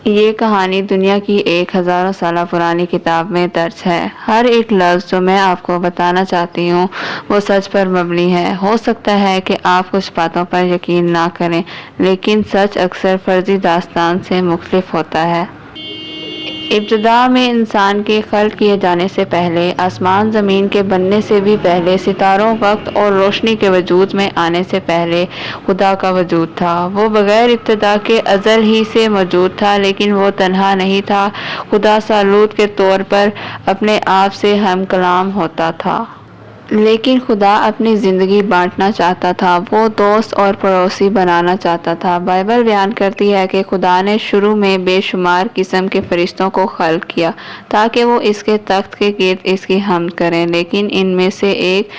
یہ کہانی دنیا کی 1000 سالہ پرانی کتاب میں درج ہے۔ ہر ایک لفظ جو میں آپ کو بتانا چاہتی ہوں وہ سچ پر مبنی ہے۔ ہو سکتا ہے کہ آپ کچھ باتوں پر یقین نہ کریں، لیکن سچ اکثر فرضی داستان سے مختلف ہوتا ہے۔ ابتدا میں انسان کے خلق کیے جانے سے پہلے، آسمان زمین کے بننے سے بھی پہلے، ستاروں، وقت اور روشنی کے وجود میں آنے سے پہلے خدا کا وجود تھا۔ وہ بغیر ابتدا کے ازل ہی سے موجود تھا، لیکن وہ تنہا نہیں تھا۔ خدا صالوت کے طور پر اپنے آپ سے ہم کلام ہوتا تھا۔ لیکن خدا اپنی زندگی بانٹنا چاہتا تھا۔ وہ دوست اور پڑوسی بنانا چاہتا تھا۔ بائبل بیان کرتی ہے کہ خدا نے شروع میں بے شمار قسم کے فرشتوں کو خلق کیا تاکہ وہ اس کے تخت کے گرد اس کی حمد کریں، لیکن ان میں سے ایک،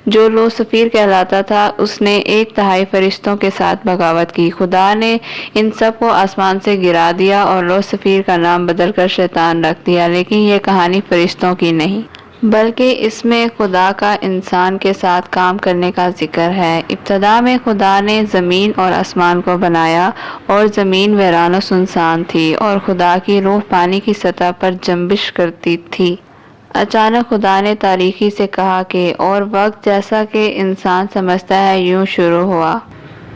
جو لوسفیر کہلاتا تھا، اس نے 1/3 فرشتوں کے ساتھ بغاوت کی۔ خدا نے ان سب کو آسمان سے گرا دیا اور لوسفیر کا نام بدل کر شیطان رکھ دیا، لیکن یہ کہانی فرشتوں کی نہیں، بلکہ اس میں خدا کا انسان کے ساتھ کام کرنے کا ذکر ہے۔ ابتدا میں خدا نے زمین اور آسمان کو بنایا، اور زمین ویران و سنسان تھی، اور خدا کی روح پانی کی سطح پر جنبش کرتی تھی۔ اچانک خدا نے تاریکی سے کہا کہ، اور وقت جیسا کہ انسان سمجھتا ہے یوں شروع ہوا۔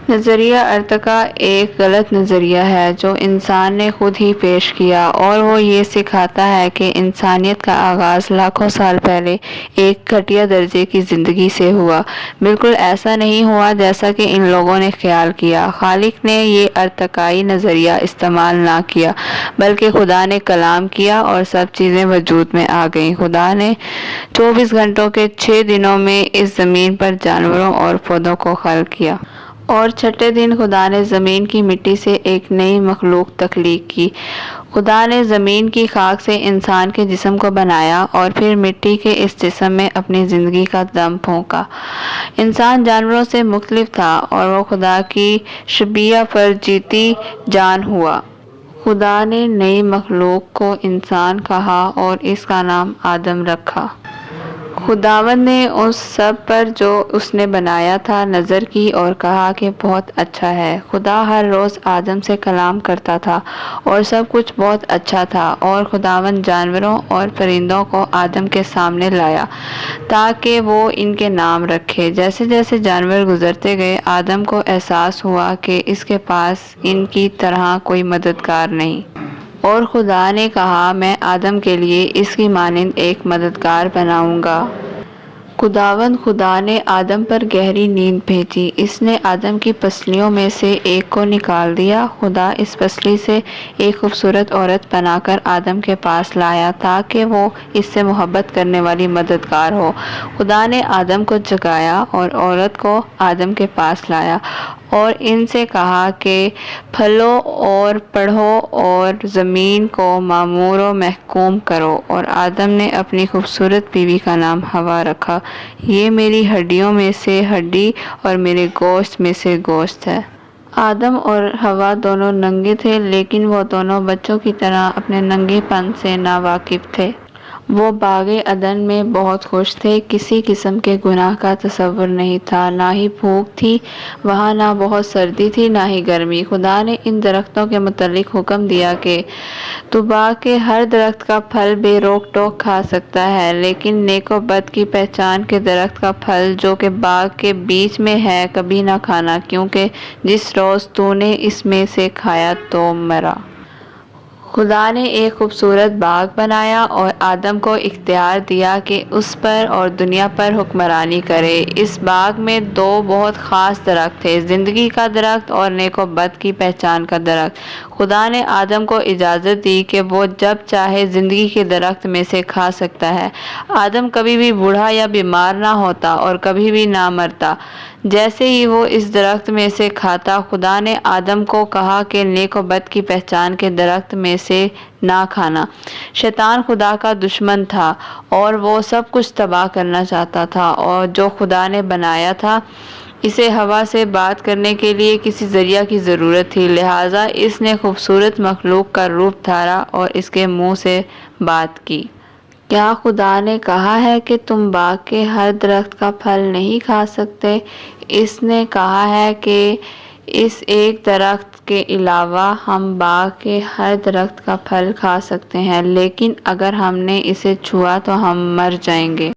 نظریہ ارتقاء ایک غلط نظریہ ہے جو انسان نے خود ہی پیش کیا، اور وہ یہ سکھاتا ہے کہ انسانیت کا آغاز لاکھوں سال پہلے ایک گھٹیا درجے کی زندگی سے ہوا۔ بالکل ایسا نہیں ہوا جیسا کہ ان لوگوں نے خیال کیا۔ خالق نے یہ ارتقائی نظریہ استعمال نہ کیا، بلکہ خدا نے کلام کیا اور سب چیزیں وجود میں آ گئیں۔ خدا نے 24 گھنٹوں کے 6 دنوں میں اس زمین پر جانوروں اور پودوں کو خلق کیا، اور چھٹے دن خدا نے زمین کی مٹی سے ایک نئی مخلوق تخلیق کی۔ خدا نے زمین کی خاک سے انسان کے جسم کو بنایا، اور پھر مٹی کے اس جسم میں اپنی زندگی کا دم پھونکا۔ انسان جانوروں سے مختلف تھا، اور وہ خدا کی شبیہ پر جیتی جان ہوا۔ خدا نے نئی مخلوق کو انسان کہا اور اس کا نام آدم رکھا۔ خداوند نے اس سب پر جو اس نے بنایا تھا نظر کی اور کہا کہ بہت اچھا ہے۔ خدا ہر روز آدم سے کلام کرتا تھا، اور سب کچھ بہت اچھا تھا۔ اور خداوند جانوروں اور پرندوں کو آدم کے سامنے لایا تاکہ وہ ان کے نام رکھے۔ جیسے جیسے جانور گزرتے گئے، آدم کو احساس ہوا کہ اس کے پاس ان کی طرح کوئی مددگار نہیں۔ اور خدا نے کہا، میں آدم کے لیے اس کی مانند ایک مددگار بناؤں گا۔ خداوند خدا نے آدم پر گہری نیند بھیجی۔ اس نے آدم کی پسلیوں میں سے ایک کو نکال دیا۔ خدا اس پسلی سے ایک خوبصورت عورت بنا کر آدم کے پاس لایا تاکہ وہ اس سے محبت کرنے والی مددگار ہو۔ خدا نے آدم کو جگایا اور عورت کو آدم کے پاس لایا، اور ان سے کہا کہ پھلو اور بڑھو اور زمین کو معمور و محکوم کرو۔ اور آدم نے اپنی خوبصورت بیوی کا نام حوا رکھا۔ یہ میری ہڈیوں میں سے ہڈی اور میرے گوشت میں سے گوشت ہے۔ آدم اور حوا دونوں ننگے تھے، لیکن وہ دونوں بچوں کی طرح اپنے ننگے پن سے ناواقف تھے۔ وہ باغ عدن میں بہت خوش تھے۔ کسی قسم کے گناہ کا تصور نہیں تھا، نہ ہی بھوک تھی وہاں، نہ بہت سردی تھی، نہ ہی گرمی۔ خدا نے ان درختوں کے متعلق حکم دیا کہ تو باغ کے ہر درخت کا پھل بے روک ٹوک کھا سکتا ہے، لیکن نیک و بد کی پہچان کے درخت کا پھل جو کہ باغ کے بیچ میں ہے کبھی نہ کھانا، کیونکہ جس روز تو نے اس میں سے کھایا تو مرا۔ خدا نے ایک خوبصورت باغ بنایا اور آدم کو اختیار دیا کہ اس پر اور دنیا پر حکمرانی کرے۔ اس باغ میں 2 بہت خاص درخت تھے، زندگی کا درخت اور نیک و بد کی پہچان کا درخت۔ خدا نے آدم کو اجازت دی کہ وہ جب چاہے زندگی کے درخت میں سے کھا سکتا ہے۔ آدم کبھی بھی بوڑھا یا بیمار نہ ہوتا اور کبھی بھی نہ مرتا۔ جیسے ہی وہ اس درخت میں سے کھاتا، خدا نے آدم کو کہا کہ نیک و بد کی پہچان کے درخت میں سے نہ کھانا۔ شیطان خدا کا دشمن تھا، اور وہ سب کچھ تباہ کرنا چاہتا تھا، اور جو خدا نے بنایا تھا۔ اسے ہوا سے بات کرنے کے لیے کسی ذریعہ کی ضرورت تھی، لہٰذا اس نے خوبصورت مخلوق کا روپ دھارا اور اس کے منہ سے بات کی۔ کیا خدا نے کہا ہے کہ تم باغ کے ہر درخت کا پھل نہیں کھا سکتے؟ اس نے کہا ہے کہ اس ایک درخت کے علاوہ ہم باغ کے ہر درخت کا پھل کھا سکتے ہیں، لیکن اگر ہم نے اسے چھوا تو ہم مر جائیں گے۔